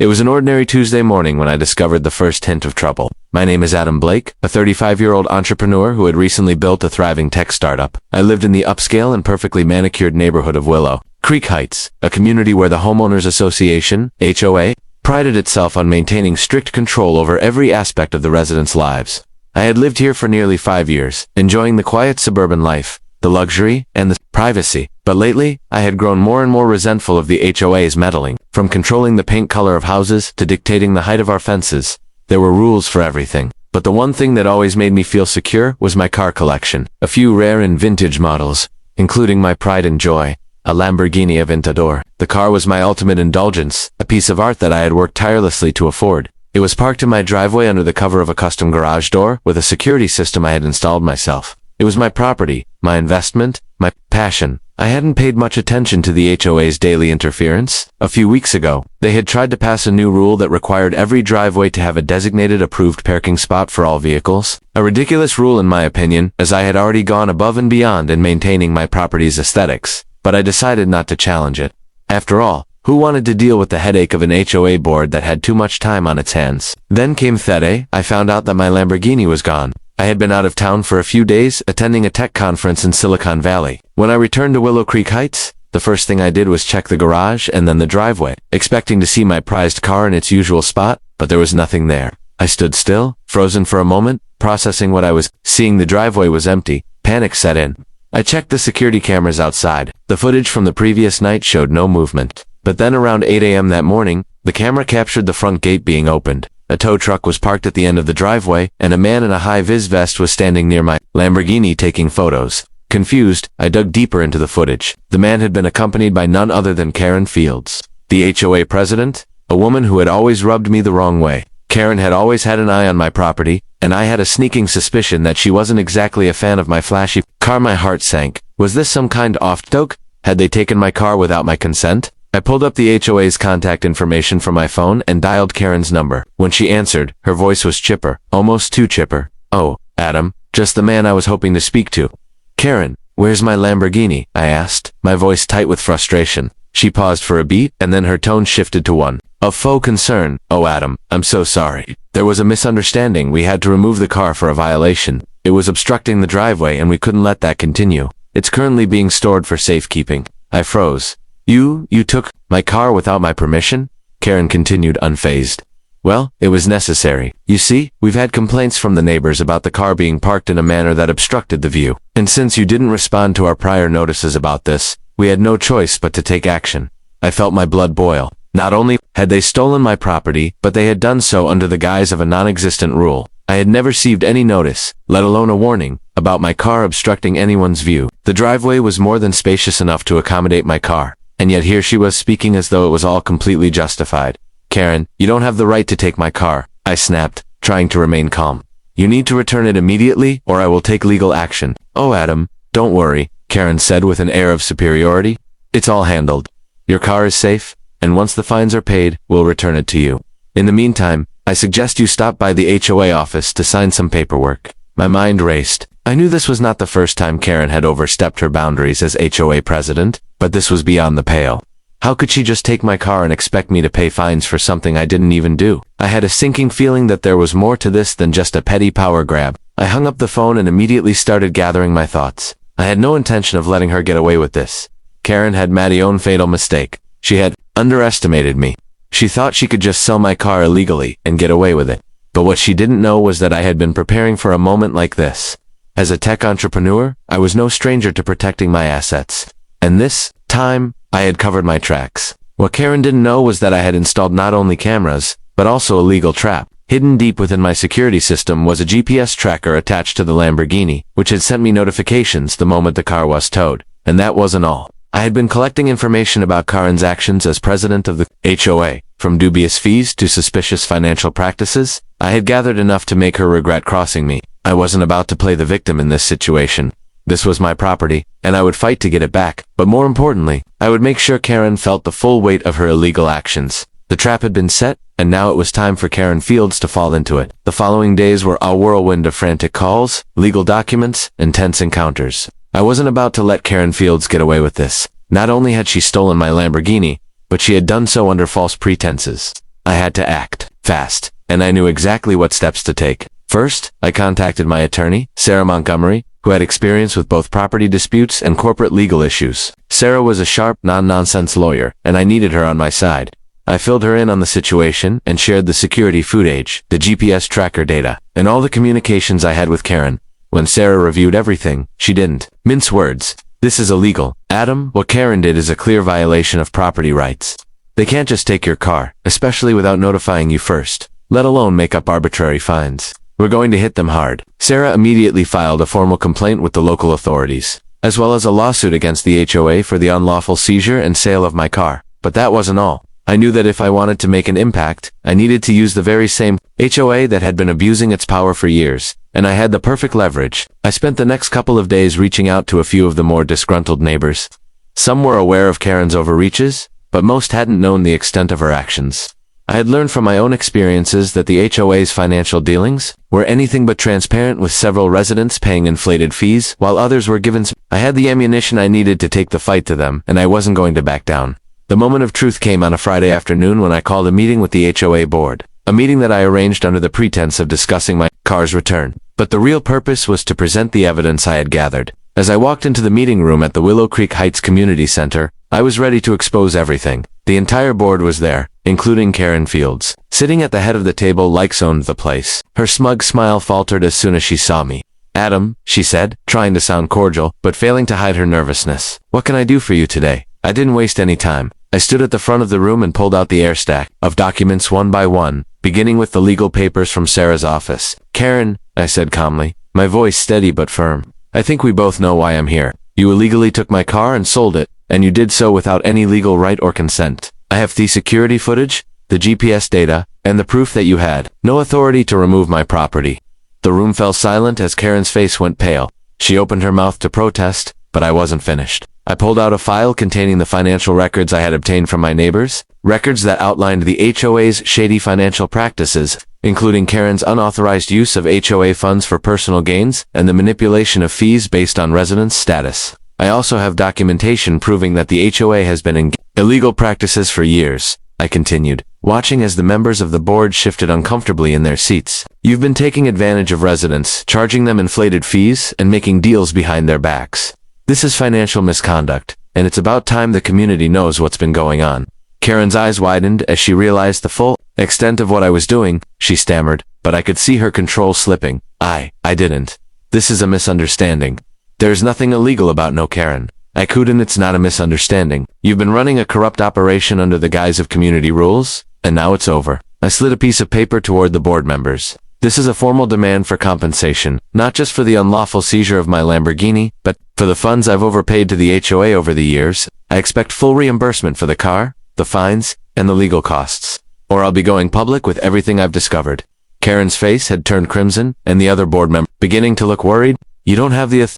It was an ordinary Tuesday morning when I discovered the first hint of trouble. My name is Adam Blake, a 35-year-old entrepreneur who had recently built a thriving tech startup. I lived in the upscale and perfectly manicured neighborhood of Willow Creek Heights, a community where the Homeowners Association, HOA, prided itself on maintaining strict control over every aspect of the residents' lives. I had lived here for nearly 5 years, enjoying the quiet suburban life, the luxury, and the privacy. But lately, I had grown more and more resentful of the HOA's meddling. From controlling the paint color of houses to dictating the height of our fences, there were rules for everything. But the one thing that always made me feel secure was my car collection. A few rare and vintage models, including my pride and joy, a Lamborghini Aventador. The car was my ultimate indulgence, a piece of art that I had worked tirelessly to afford. It was parked in my driveway under the cover of a custom garage door with a security system I had installed myself. It was my property, my investment, my passion. I hadn't paid much attention to the HOA's daily interference. A few weeks ago, they had tried to pass a new rule that required every driveway to have a designated approved parking spot for all vehicles. A ridiculous rule in my opinion, as I had already gone above and beyond in maintaining my property's aesthetics. But I decided not to challenge it. After all, who wanted to deal with the headache of an HOA board that had too much time on its hands? Then came Thursday. I found out that my Lamborghini was gone. I had been out of town for a few days, attending a tech conference in Silicon Valley. When I returned to Willow Creek Heights, the first thing I did was check the garage and then the driveway, expecting to see my prized car in its usual spot, but there was nothing there. I stood still, frozen for a moment, processing what I was seeing. The driveway was empty. Panic set in. I checked the security cameras outside. The footage from the previous night showed no movement. But then around 8 a.m. that morning, the camera captured the front gate being opened. A tow truck was parked at the end of the driveway, and a man in a high-vis vest was standing near my Lamborghini taking photos. Confused, I dug deeper into the footage. The man had been accompanied by none other than Karen Fields, the HOA president, a woman who had always rubbed me the wrong way. Karen had always had an eye on my property, and I had a sneaking suspicion that she wasn't exactly a fan of my flashy car. My heart sank. Was this some kind of off-joke? Had they taken my car without my consent? I pulled up the HOA's contact information from my phone and dialed Karen's number. When she answered, her voice was chipper, almost too chipper. "Oh, Adam, just the man I was hoping to speak to." "Karen, where's my Lamborghini?" I asked, my voice tight with frustration. She paused for a beat, and then her tone shifted to one of faux concern. "Oh, Adam, I'm so sorry. There was a misunderstanding. We had to remove the car for a violation. It was obstructing the driveway and we couldn't let that continue. It's currently being stored for safekeeping." I froze. You took my car without my permission?" Karen continued unfazed. "Well, it was necessary. You see, we've had complaints from the neighbors about the car being parked in a manner that obstructed the view. And since you didn't respond to our prior notices about this, we had no choice but to take action." I felt my blood boil. Not only had they stolen my property, but they had done so under the guise of a non-existent rule. I had never received any notice, let alone a warning, about my car obstructing anyone's view. The driveway was more than spacious enough to accommodate my car. And yet here she was speaking as though it was all completely justified. "Karen, you don't have the right to take my car," I snapped, trying to remain calm. "You need to return it immediately, or I will take legal action." "Oh, Adam, don't worry," Karen said with an air of superiority. "It's all handled. Your car is safe, and once the fines are paid, we'll return it to you. In the meantime, I suggest you stop by the HOA office to sign some paperwork." My mind raced. I knew this was not the first time Karen had overstepped her boundaries as HOA president, but this was beyond the pale. How could she just take my car and expect me to pay fines for something I didn't even do? I had a sinking feeling that there was more to this than just a petty power grab. I hung up the phone and immediately started gathering my thoughts. I had no intention of letting her get away with this. Karen had made her own fatal mistake. She had underestimated me. She thought she could just sell my car illegally and get away with it. But what she didn't know was that I had been preparing for a moment like this. As a tech entrepreneur, I was no stranger to protecting my assets. And this time, I had covered my tracks. What Karen didn't know was that I had installed not only cameras, but also a legal trap. Hidden deep within my security system was a GPS tracker attached to the Lamborghini, which had sent me notifications the moment the car was towed. And that wasn't all. I had been collecting information about Karen's actions as president of the HOA. From dubious fees to suspicious financial practices, I had gathered enough to make her regret crossing me. I wasn't about to play the victim in this situation. This was my property, and I would fight to get it back. But more importantly, I would make sure Karen felt the full weight of her illegal actions. The trap had been set, and now it was time for Karen Fields to fall into it. The following days were a whirlwind of frantic calls, legal documents, and tense encounters. I wasn't about to let Karen Fields get away with this. Not only had she stolen my Lamborghini, but she had done so under false pretenses. I had to act fast, and I knew exactly what steps to take. First, I contacted my attorney, Sarah Montgomery, who had experience with both property disputes and corporate legal issues. Sarah was a sharp, non-nonsense lawyer, and I needed her on my side. I filled her in on the situation and shared the security footage, the GPS tracker data, and all the communications I had with Karen. When Sarah reviewed everything, she didn't mince words. This is illegal. Adam, what Karen did is a clear violation of property rights. They can't just take your car, especially without notifying you first, let alone make up arbitrary fines. We're going to hit them hard. Sarah immediately filed a formal complaint with the local authorities, as well as a lawsuit against the HOA for the unlawful seizure and sale of my car. But that wasn't all. I knew that if I wanted to make an impact, I needed to use the very same HOA that had been abusing its power for years, and I had the perfect leverage. I spent the next couple of days reaching out to a few of the more disgruntled neighbors. Some were aware of Karen's overreaches, but most hadn't known the extent of her actions. I had learned from my own experiences that the HOA's financial dealings were anything but transparent, with several residents paying inflated fees, while others were given I had the ammunition I needed to take the fight to them, and I wasn't going to back down. The moment of truth came on a Friday afternoon when I called a meeting with the HOA board, a meeting that I arranged under the pretense of discussing my car's return. But the real purpose was to present the evidence I had gathered. As I walked into the meeting room at the Willow Creek Heights Community Center, I was ready to expose everything. The entire board was there, including Karen Fields. Sitting at the head of the table, Likes owned the place. Her smug smile faltered as soon as she saw me. "Adam," she said, trying to sound cordial, but failing to hide her nervousness. "What can I do for you today?" I didn't waste any time. I stood at the front of the room and pulled out the air stack of documents one by one, beginning with the legal papers from Sarah's office. "Karen," I said calmly, my voice steady but firm, "I think we both know why I'm here. You illegally took my car and sold it, and you did so without any legal right or consent. I have the security footage, the GPS data, and the proof that you had no authority to remove my property." The room fell silent as Karen's face went pale. She opened her mouth to protest, but I wasn't finished. I pulled out a file containing the financial records I had obtained from my neighbors, records that outlined the HOA's shady financial practices, including Karen's unauthorized use of HOA funds for personal gains and the manipulation of fees based on residence status. I also have documentation proving that the HOA has been in illegal practices for years, I continued, watching as the members of the board shifted uncomfortably in their seats. "You've been taking advantage of residents, charging them inflated fees, and making deals behind their backs. This is financial misconduct, and it's about time the community knows what's been going on." Karen's eyes widened as she realized the full extent of what I was doing. She stammered, but I could see her control slipping. I didn't. This is a misunderstanding. There's nothing illegal about no Karen. I couldn't. It's not a misunderstanding. You've been running a corrupt operation under the guise of community rules, and now it's over. I slid a piece of paper toward the board members. This is a formal demand for compensation, not just for the unlawful seizure of my Lamborghini, but for the funds I've overpaid to the HOA over the years. I expect full reimbursement for the car, the fines, and the legal costs. Or I'll be going public with everything I've discovered. Karen's face had turned crimson, and the other board member beginning to look worried. "You don't have the authority